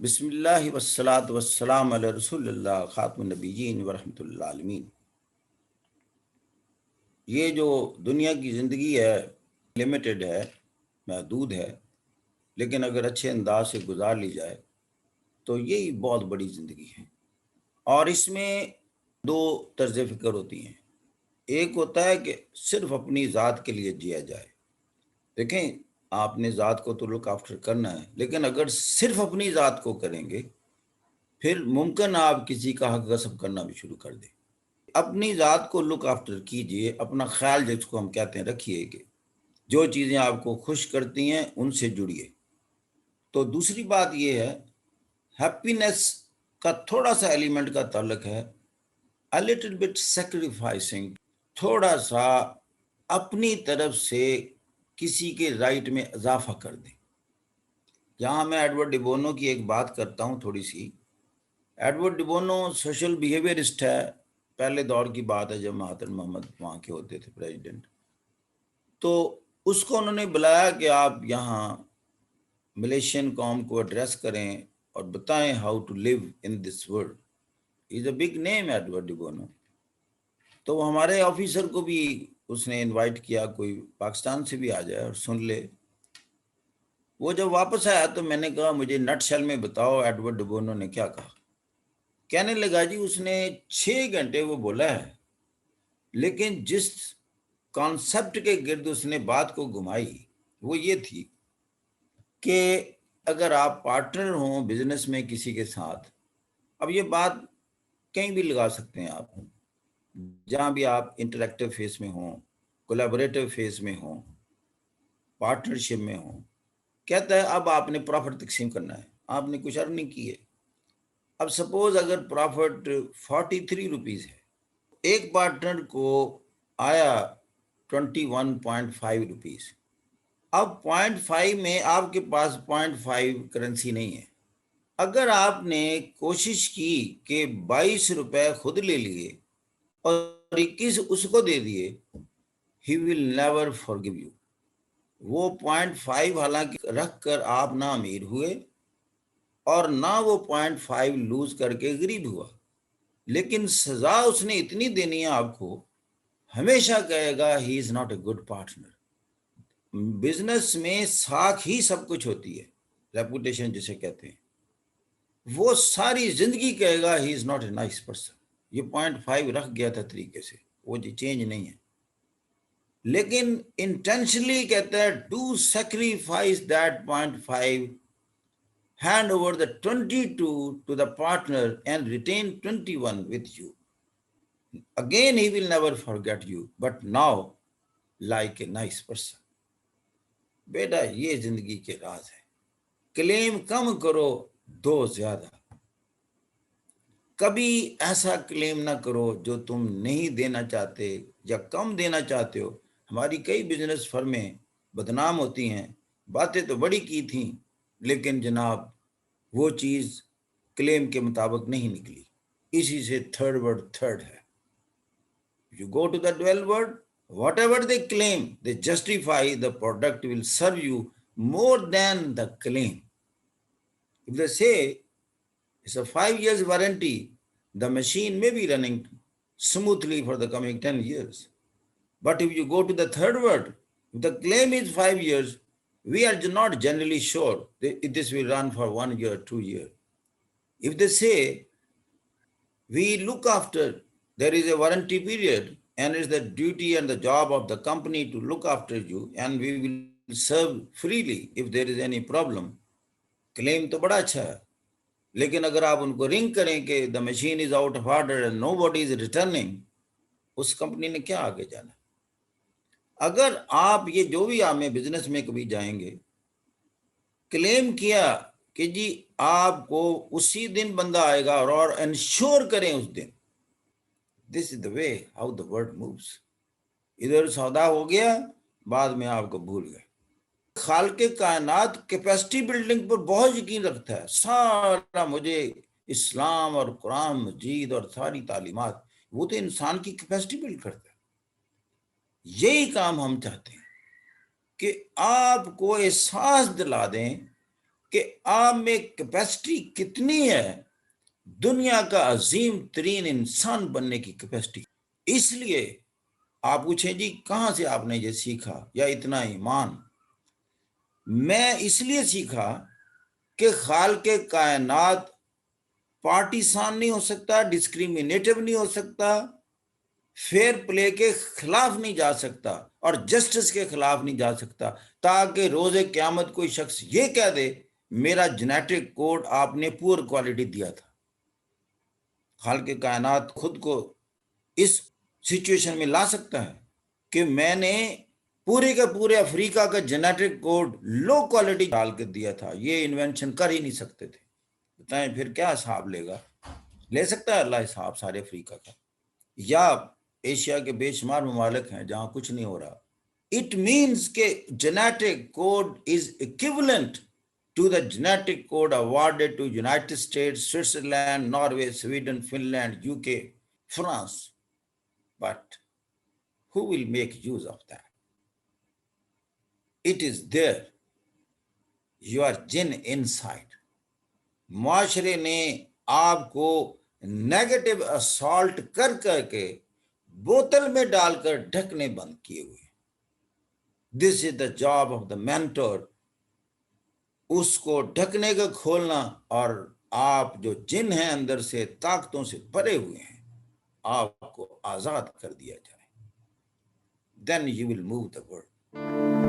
بسم اللہ والصلاة والسلام علی رسول اللہ خاتم النبیین ورحمۃ اللہ عالمین۔ یہ جو دنیا کی زندگی ہے لمیٹڈ ہے، محدود ہے، لیکن اگر اچھے انداز سے گزار لی جائے تو یہی بہت بڑی زندگی ہے۔ اور اس میں دو طرز فکر ہوتی ہیں۔ ایک ہوتا ہے کہ صرف اپنی ذات کے لیے جیا جائے۔ دیکھیں، آپ نے ذات کو تو لک آفٹر کرنا ہے، لیکن اگر صرف اپنی ذات کو کریں گے پھر ممکن آپ کسی کا حق غصب کرنا بھی شروع کر دیں۔ اپنی ذات کو لک آفٹر کیجئے، اپنا خیال جس کو ہم کہتے ہیں رکھیے، کہ جو چیزیں آپ کو خوش کرتی ہیں ان سے جڑیے۔ تو دوسری بات یہ ہے، ہیپینس کا تھوڑا سا ایلیمنٹ کا تعلق ہے a little bit sacrificing، تھوڑا سا اپنی طرف سے کسی کے رائٹ میں اضافہ کر دیں۔ یہاں میں ایڈورڈ ڈیبونو کی ایک بات کرتا ہوں تھوڑی سی۔ ایڈورڈ ڈیبونو سوشل بیہیویئرسٹ ہے، پہلے دور کی بات ہے جب مہاتما محمد وہاں کے ہوتے تھے پریزیڈنٹ۔ تو اس کو انہوں نے بلایا کہ آپ یہاں ملیشین قوم کو ایڈریس کریں اور بتائیں how to live in this world. Is a big name Edward de Bono. تو ہمارے آفیسر کو بھی اس نے انوائٹ کیا، کوئی پاکستان سے بھی آ جائے اور سن لے۔ وہ جب واپس آیا تو میں نے کہا مجھے نٹ شیل میں بتاؤ ایڈورڈ ڈیبونو نے کیا کہا۔ کہنے لگا جی اس نے 6 گھنٹے وہ بولا ہے، لیکن جس کانسیپٹ کے گرد اس نے بات کو گھمائی وہ یہ تھی کہ اگر آپ پارٹنر ہوں بزنس میں کسی کے ساتھ، اب یہ بات کہیں بھی لگا سکتے ہیں آپ، جہاں بھی آپ انٹریکٹیو فیس میں ہوں، کولیبوریٹو فیس میں ہوں، پارٹنرشپ میں ہوں، کہتا ہے اب آپ نے پروفٹ تقسیم کرنا ہے، آپ نے کچھ ارننگ کی ہے۔ اب سپوز اگر پروفٹ 43 روپیز ہے، ایک پارٹنر کو آیا 21.5 روپیز، اب 0.5 میں آپ کے پاس 0.5 کرنسی نہیں ہے۔ اگر آپ نے کوشش کی کہ 22 روپے خود لے لیے اور 21 اس کو دے دیے، he will never forgive you۔ وہ 0.5 حالانکہ رکھ کر آپ نہ امیر ہوئے اور نہ وہ 0.5 لوز کر کے غریب ہوا، لیکن سزا اس نے اتنی دینی ہے آپ کو، ہمیشہ کہے گا he is not a good partner۔ Business میں ساکھ ہی سب کچھ ہوتی ہے، ریپوٹیشن جسے کہتے ہیں۔ وہ ساری زندگی کہے گا he is not a nice person۔ یہ 0.5 رکھ گیا تھا طریقے سے، وہ جی چینج نہیں ہے، لیکن انٹینشنلی کہتا ہے do sacrifice that 0.5، hand over the 22 to the partner and retain 21 with you۔ Again he will never forget you, but now like a nice person۔ بیٹا یہ زندگی کے راز ہے، کلیم کم کرو دو زیادہ۔ کبھی ایسا کلیم نہ کرو جو تم نہیں دینا چاہتے یا کم دینا چاہتے ہو۔ ہماری کئی بزنس فرمیں بدنام ہوتی ہیں، باتیں تو بڑی کی تھیں لیکن جناب وہ چیز کلیم کے مطابق نہیں نکلی۔ اسی سے تھرڈ ورڈ تھرڈ ہے۔ You go to the 12 word، whatever they claim, they justify the product will serve you more than the claim۔ If they say it's a 5 years warranty, the machine may be running smoothly for the coming 10 years। But if you go to the third word, if the claim is 5 years, we are not generally sure that this will run for 1 year, 2 years۔ If they say we look after, there is a warranty period and it's the duty and the job of the company to look after you and we will serve freely if there is any problem۔ claim تو بڑا اچھا ہے، لیکن اگر آپ ان کو رنگ کریں کہ the machine is out of order and nobody is returning، اس کمپنی نے کیا آگے جانا؟ اگر آپ یہ جو بھی آپ میں بزنس میں کبھی جائیں گے، کلیم کیا کہ جی آپ کو اسی دن بندہ آئے گا اور انشور کریں اس دن، this is the way how the world moves. ادھر سودا ہو گیا، بعد میں آپ کو بھول گئے۔ خالق کائنات کیپیسٹی بلڈنگ پر بہت یقین رکھتا ہے، سارا مجھے اسلام اور قرآن مجید اور ساری تعلیمات، وہ تو انسان کی کیپیسٹی بلڈ کرتا ہے۔ یہی کام ہم چاہتے ہیں کہ آپ کو احساس دلا دیں کہ آپ میں کیپیسٹی کتنی ہے دنیا کا عظیم ترین انسان بننے کی کیپیسٹی. اس لیے آپ پوچھیں جی کہاں سے آپ نے یہ سیکھا یا اتنا ایمان؟ میں اس لیے سیکھا کہ خالق کائنات پارٹیسان نہیں ہو سکتا، ڈسکریمنیٹو نہیں ہو سکتا، فیئر پلے کے خلاف نہیں جا سکتا اور جسٹس کے خلاف نہیں جا سکتا، تاکہ روز قیامت کوئی شخص یہ کہہ دے میرا جینیٹک کوڈ آپ نے پور کوالٹی دیا تھا. خالق کائنات خود کو اس سچویشن میں لا سکتا ہے کہ میں نے پورے کے پورے افریقہ کا جینیٹک کوڈ لو کوالٹی ڈال کے دیا تھا. یہ انوینشن کر ہی نہیں سکتے تھے. بتائیں پھر کیا حساب لے گا؟ لے سکتا ہے اللہ حساب سارے افریقہ کا؟ یا ایشیا کے بے شمار ممالک ہیں جہاں کچھ نہیں ہو رہا. اٹ مینس کہ genetic code is equivalent to the genetic code awarded to United States, Switzerland, Norway, Sweden, Finland, UK, France. But who will make use of that? It is there. Your jinn inside. معاشرے نے آپ کو negative assault کر کر کے بوتل میں ڈال کر ڈھکنے بند کیے ہوئے. This is the job of the mentor. اس کو ڈھکنے کا کھولنا، اور آپ جو جن ہیں اندر سے طاقتوں سے بھرے ہوئے ہیں آپ کو آزاد کر دیا جائے. Then you will move the world.